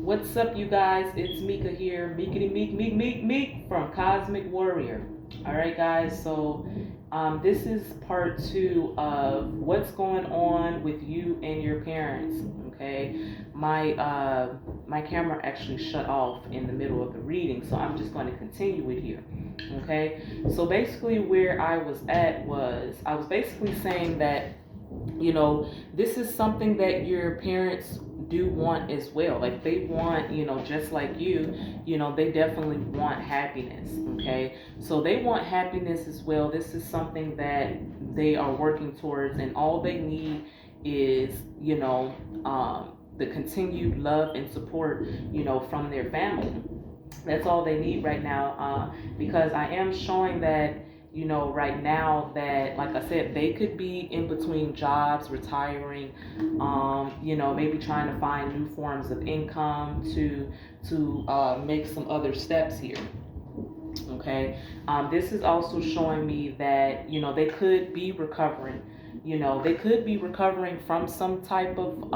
What's up, you guys? It's Mika here, Meekity Meek from Cosmic Warrior. All right, guys. So, this is part two of what's going on with you and your parents. Okay, my camera actually shut off in the middle of the reading, so I'm just going to continue it here. Okay, so basically, where I was at was I was basically saying that this is something that your parents do want as well. Like they want, just like they definitely want happiness. Okay. So they want happiness as well. This is something that they are working towards, and all they need is, the continued love and support, from their family. That's all they need right now, because I am showing that right now that, like I said, they could be in between jobs, retiring, maybe trying to find new forms of income to make some other steps here. Okay. This is also showing me that they could be recovering. They could be recovering from some type of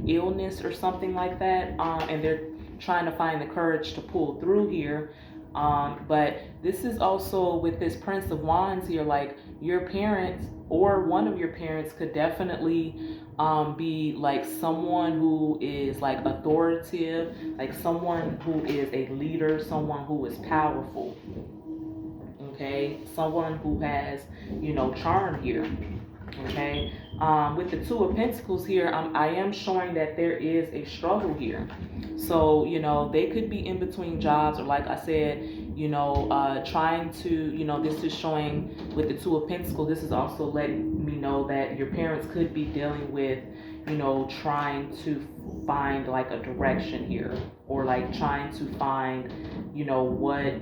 illness or something like that, and they're trying to find the courage to pull through here. But this is also with this Prince of Wands here, like your parents or one of your parents could definitely be like someone who is like authoritative, like someone who is a leader, someone who is powerful. Okay, someone who has charm here. Okay, with the Two of Pentacles here, I am showing that there is a struggle here. So they could be in between jobs, or like I said, trying to, this is showing with the Two of Pentacles. This is also letting me know that your parents could be dealing with, trying to find like a direction here, or like trying to find, what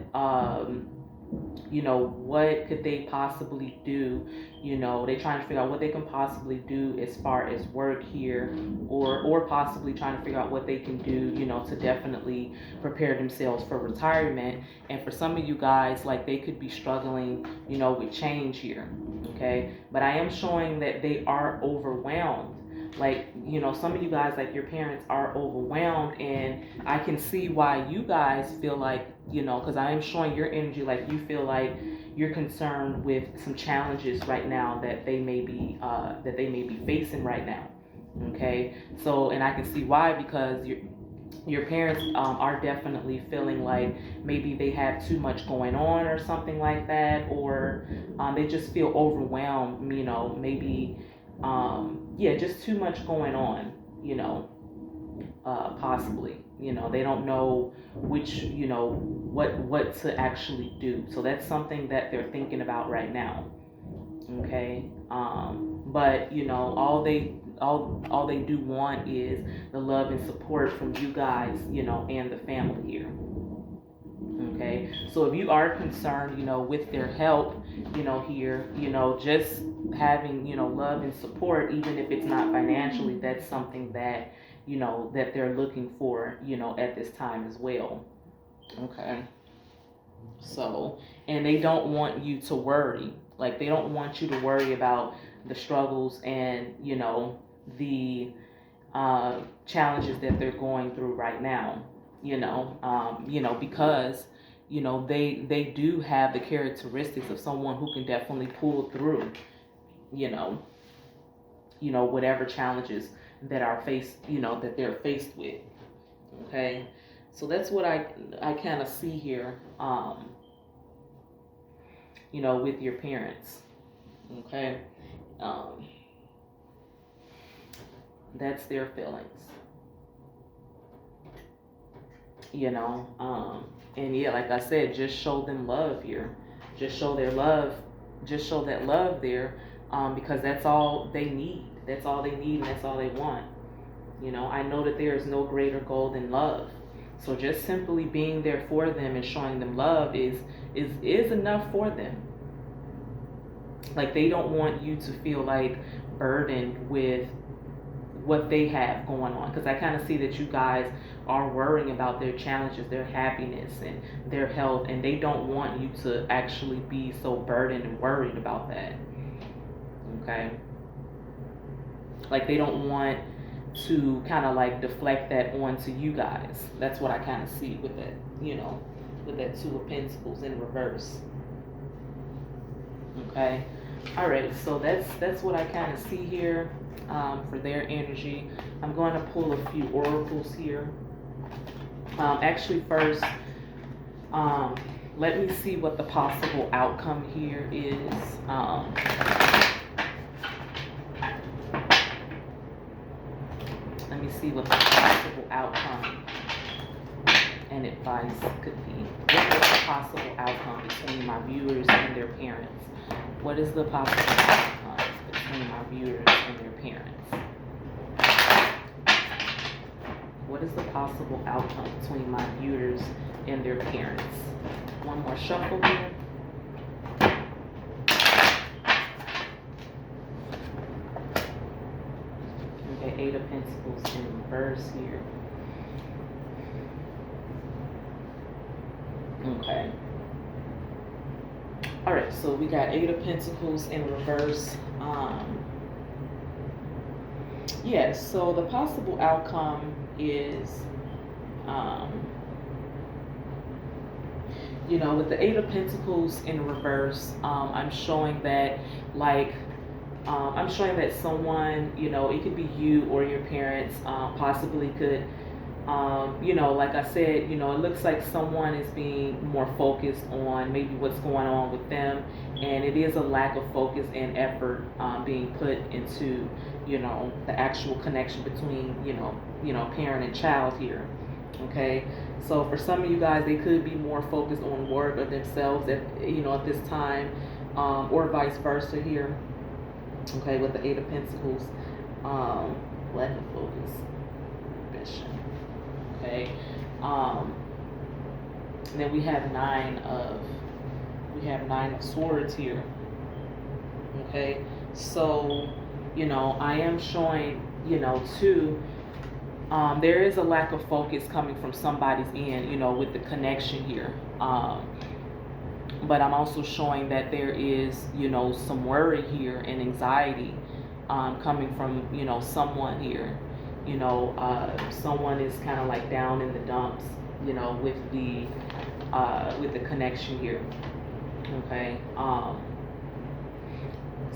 what could they possibly do. They trying to figure out what they can possibly do as far as work here, or possibly trying to figure out what they can do, to definitely prepare themselves for retirement. And for some of you guys, like they could be struggling with change here. Okay, but I am showing that they are overwhelmed. Like some of you guys, like your parents are overwhelmed, and I can see why you guys feel like, because I am showing your energy, like you feel like you're concerned with some challenges right now that they may be facing right now. Okay, so, and I can see why, because your parents are definitely feeling like maybe they have too much going on or something like that, or they just feel overwhelmed, maybe yeah, just too much going on, possibly. They don't know which, what to actually do. So that's something that they're thinking about right now. Okay. But all they do want is the love and support from you guys, and the family here. Okay, so if you are concerned, with their help, here, just having, love and support, even if it's not financially, that's something that, that they're looking for, at this time as well. Okay, so, and they don't want you to worry. Like, they don't want you to worry about the struggles and, the challenges that they're going through right now. Because they do have the characteristics of someone who can definitely pull through. You know, whatever challenges that are faced, that they're faced with. Okay, so that's what I kind of see here. With your parents. Okay, um, that's their feelings. And yeah, like I said, just show them love here. Just show their love. Just show that love there, because that's all they need. That's all they need, and that's all they want. I know that there is no greater goal than love. So just simply being there for them and showing them love is enough for them. Like, they don't want you to feel like burdened with what they have going on, because I kind of see that you guys are worrying about their challenges, their happiness, and their health, and they don't want you to actually be so burdened and worried about that. Okay, like they don't want to kind of like deflect that onto you guys. That's what I kind of see with that, with that Two of Pentacles in reverse. Okay. All right. So that's what I kind of see here for their energy. I'm going to pull a few oracles here. Actually, first, let me see what the possible outcome here is. Let me see what the possible outcome and advice could be. What is the possible outcome between my viewers and their parents? What is the possible outcome between my viewers and their parents? What is the possible outcome between my viewers and their parents? One more shuffle here. Okay, Eight of Pentacles in reverse here. Okay. All right, so we got Eight of Pentacles in reverse. Yes, so the possible outcome is, with the Eight of Pentacles in reverse, I'm showing that, I'm showing that someone, it could be you or your parents, possibly could, like I said, it looks like someone is being more focused on maybe what's going on with them, and it is a lack of focus and effort being put into, the actual connection between, parent and child here. Okay, so for some of you guys, they could be more focused on work or themselves at this time, or vice versa here. Okay, with the Eight of Pentacles, lack of focus, ambition. Okay, and then we have Nine of Swords here. Okay, so I am showing too. There is a lack of focus coming from somebody's end, with the connection here. But I'm also showing that there is, some worry here and anxiety coming from, someone here. Someone is kind of like down in the dumps, with the connection here. Okay.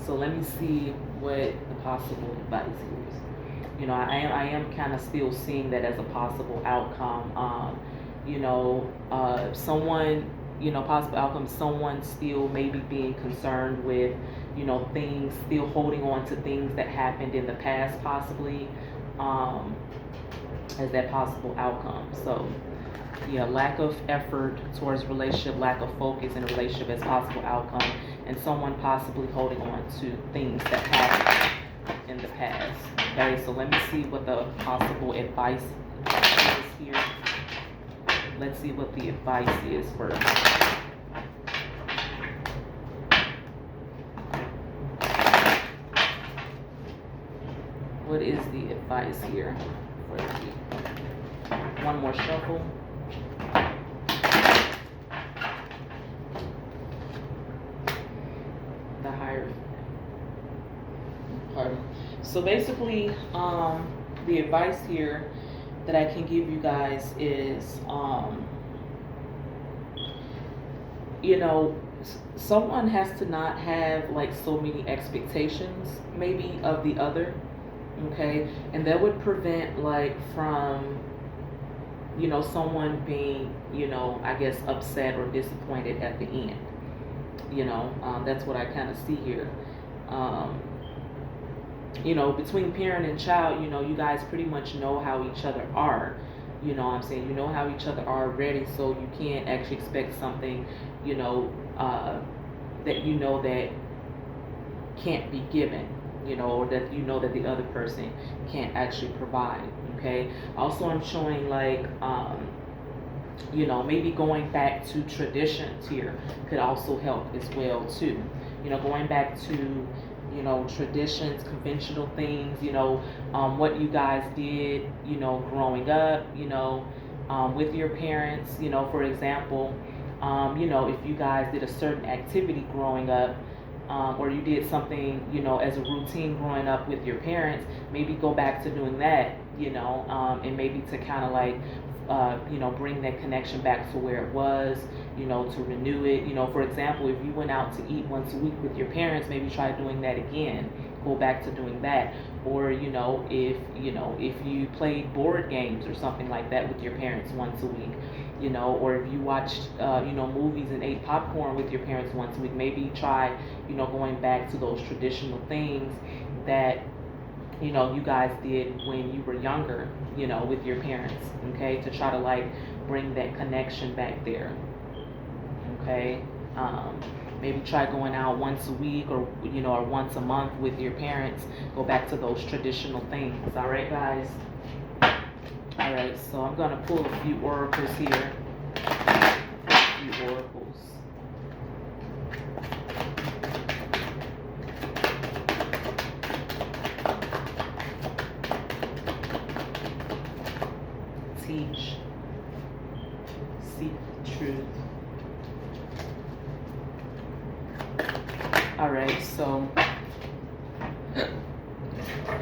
So let me see what the possible advice is. I am kind of still seeing that as a possible outcome. Someone, possible outcome, someone still maybe being concerned with, things, still holding on to things that happened in the past, possibly, as that possible outcome. So, yeah, lack of effort towards relationship, lack of focus in a relationship as possible outcome, and someone possibly holding on to things that happened in the past. Okay, so let me see what the possible advice is here. Let's see what the advice is first. What is the advice here? One more shuffle. The higher. Pardon. So basically, the advice here that I can give you guys is, someone has to not have like so many expectations maybe of the other. Okay, and that would prevent like from someone being I guess upset or disappointed at the end. That's what I kind of see here. Between parent and child, you guys pretty much know how each other are. I'm saying, how each other are already, so you can't actually expect something, that that can't be given, or that that the other person can't actually provide. Okay. Also, I'm showing like, maybe going back to traditions here could also help as well too. Going back to traditions, conventional things, what you guys did, growing up, with your parents, for example, if you guys did a certain activity growing up, or you did something, as a routine growing up with your parents, maybe go back to doing that, and maybe to kind of like, bring that connection back to where it was, to renew it. For example, if you went out to eat once a week with your parents, maybe try doing that again. Go back to doing that. Or, if you played board games or something like that with your parents once a week, or if you watched, movies and ate popcorn with your parents once a week, maybe try, going back to those traditional things that, you guys did when you were younger, with your parents, okay, to try to like bring that connection back there, okay. Maybe try going out once a week, or once a month with your parents. Go back to those traditional things. All right, guys. All right, so I'm gonna pull a few oracles here. A few oracles. Teach, seek the truth. All right, so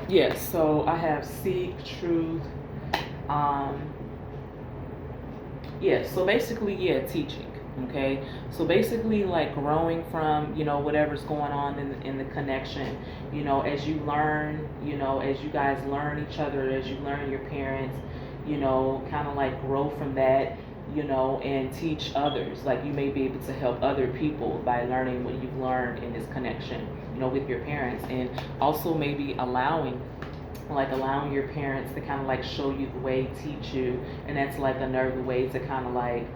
yeah, so I have seek truth. Yeah, so basically, yeah, teaching. Okay, so basically, like growing from, whatever's going on in the connection, as you learn, as you guys learn each other, as you learn your parents, kind of like grow from that, and teach others. Like you may be able to help other people by learning what you've learned in this connection, with your parents, and also maybe allowing your parents to kind of like show you the way, teach you, and that's like another way to kind of like,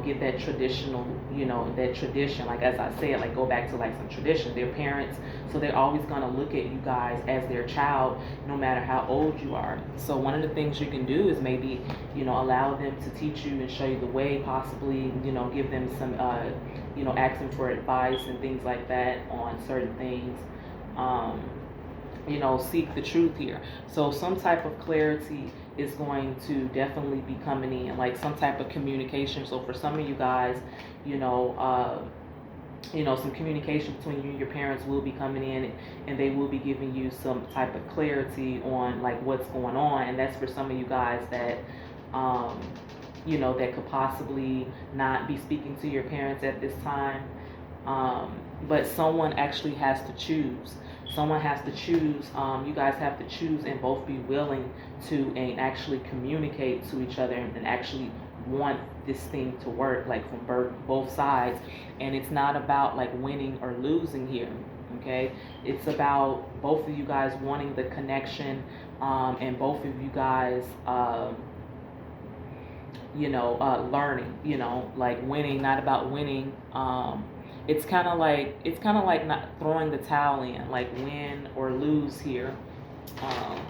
get that traditional, that tradition. Like as I said, like go back to like some tradition. Their parents, so they're always gonna look at you guys as their child, no matter how old you are. So one of the things you can do is maybe, allow them to teach you and show you the way, possibly, give them some, ask them for advice and things like that on certain things. Seek the truth here. So some type of clarity is going to definitely be coming in, like some type of communication. So for some of you guys, some communication between you and your parents will be coming in, and they will be giving you some type of clarity on like what's going on. And that's for some of you guys that, that could possibly not be speaking to your parents at this time. But someone actually has to choose. Someone has to choose. You guys have to choose and both be willing to and actually communicate to each other and actually want this thing to work, like from both sides. And it's not about like winning or losing here. Okay, it's about both of you guys wanting the connection, and both of you guys, learning. Like winning, not about winning. It's kind of like not throwing the towel in, like win or lose here. Um,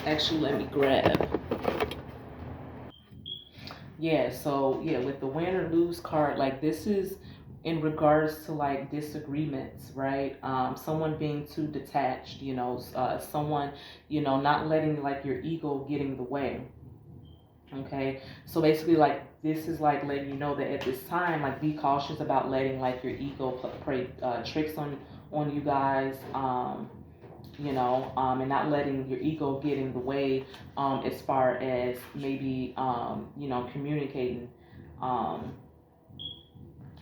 Actually, let me grab. Yeah, so yeah, with the win or lose card, like this is in regards to like disagreements, right? Someone being too detached, someone, not letting like your ego get in the way. Okay, so basically, like this is like letting you know that at this time, like be cautious about letting like your ego play tricks on you guys, and not letting your ego get in the way, as far as maybe, communicating, um,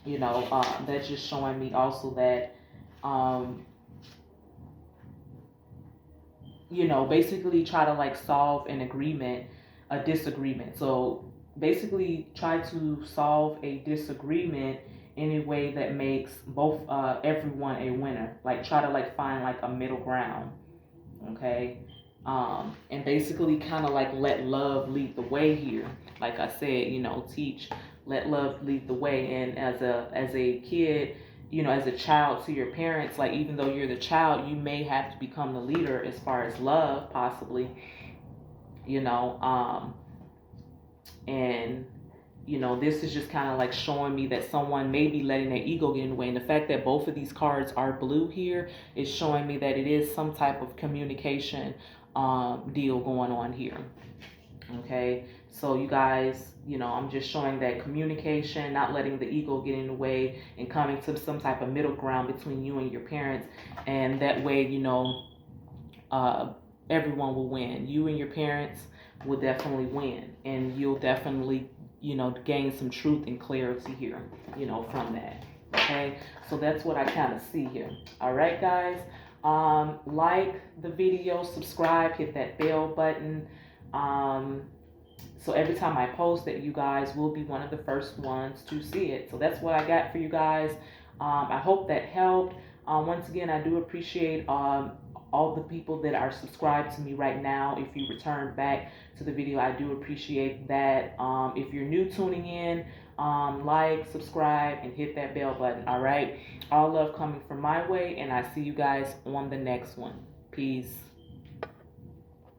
that's just showing me also that, um, basically try to like solve an agreement, a disagreement. So basically try to solve a disagreement in a way that makes both, everyone a winner. Like try to like find like a middle ground. Okay. And basically kind of like let love lead the way here. Like I said, teach, let love lead the way. And as a kid, as a child to your parents, like even though you're the child, you may have to become the leader as far as love, possibly, you know, um, and this is just kind of like showing me that someone may be letting their ego get in the way. And the fact that both of these cards are blue here is showing me that it is some type of communication, deal going on here. Okay, So you guys, I'm just showing that communication, not letting the ego get in the way, and coming to some type of middle ground between you and your parents. And that way, uh, everyone will win. You and your parents will definitely win, and you'll definitely, gain some truth and clarity here, from that. Okay, so that's what I kind of see here. All right, guys. Like the video, subscribe, hit that bell button. Um, so every time I post that, you guys will be one of the first ones to see it. So that's what I got for you guys. I hope that helped. Once again, I do appreciate all the people that are subscribed to me right now. If you return back to the video, I do appreciate that. If you're new tuning in, like, subscribe, and hit that bell button. All right. All love coming from my way, and I see you guys on the next one. Peace.